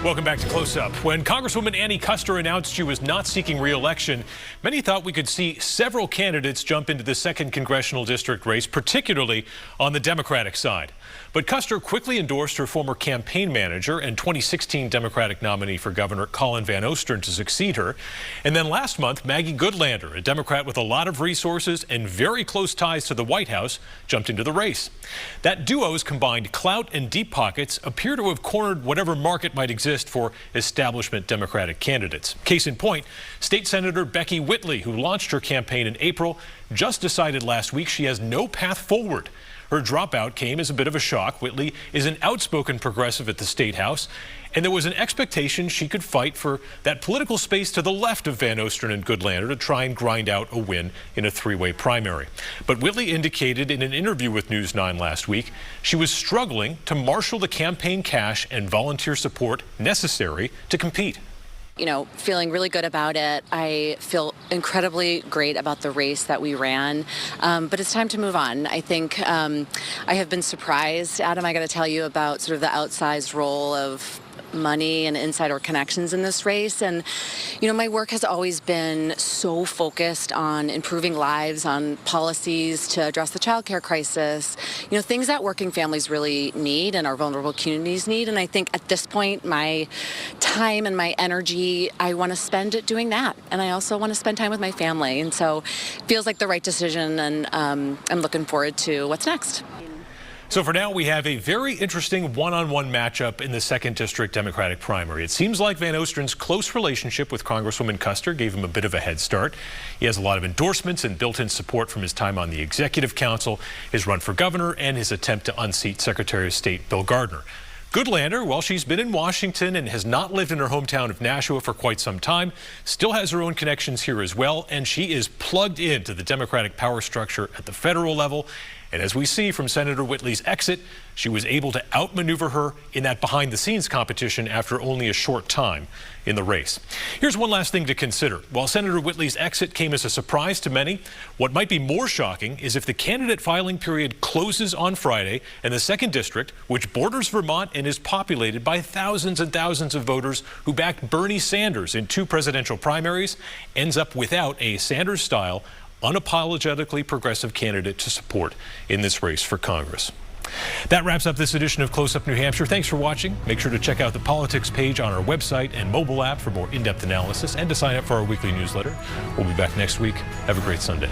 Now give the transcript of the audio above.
Welcome back to Close Up. When Congresswoman Annie Kuster announced she was not seeking re-election, many thought we could see several candidates jump into the 2nd congressional district race, particularly on the Democratic side. But Kuster quickly endorsed her former campaign manager and 2016 Democratic nominee for governor Colin Van Osteren to succeed her. And then last month, Maggie Goodlander, a Democrat with a lot of resources and very close ties to the White House, jumped into the race. That duo's combined clout and deep pockets appear to have cornered whatever market might exist for establishment Democratic candidates. Case in point, State Senator Becky Whitley, who launched her campaign in April, just decided last week she has no path forward. Her dropout came as a bit of a shock. Whitley is an outspoken progressive at the State House, and there was an expectation she could fight for that political space to the left of Van Osteren and Goodlander to try and grind out a win in a three-way primary. But Whitley indicated in an interview with News 9 last week she was struggling to marshal the campaign cash and volunteer support necessary to compete. Feeling really good about it. I feel incredibly great about the race that we ran, but it's time to move on. I think I have been surprised, Adam, I got to tell you about sort of the outsized role of money and insider connections in this race. And, my work has always been so focused on improving lives, on policies to address the child care crisis, things that working families really need and our vulnerable communities need. And I think at this point, my time and my energy, I want to spend it doing that. And I also want to spend time with my family. And so it feels like the right decision, and I'm looking forward to what's next. So for now, we have a very interesting one-on-one matchup in the 2nd District Democratic primary. It seems like Van Osteren's close relationship with Congresswoman Kuster gave him a bit of a head start. He has a lot of endorsements and built-in support from his time on the Executive Council, his run for governor, and his attempt to unseat Secretary of State Bill Gardner. Goodlander, well, she's been in Washington and has not lived in her hometown of Nashua for quite some time, still has her own connections here as well, and she is plugged into the Democratic power structure at the federal level. And as we see from Senator Whitley's exit, she was able to outmaneuver her in that behind-the-scenes competition after only a short time in the race. Here's one last thing to consider. While Senator Whitley's exit came as a surprise to many, what might be more shocking is if the candidate filing period closes on Friday and the 2nd District, which borders Vermont and is populated by thousands and thousands of voters who backed Bernie Sanders in 2 presidential primaries, ends up without a Sanders-style, unapologetically progressive candidate to support in this race for Congress. That wraps up this edition of Close Up New Hampshire. Thanks for watching. Make sure to check out the politics page on our website and mobile app for more in-depth analysis and to sign up for our weekly newsletter. We'll be back next week. Have a great Sunday.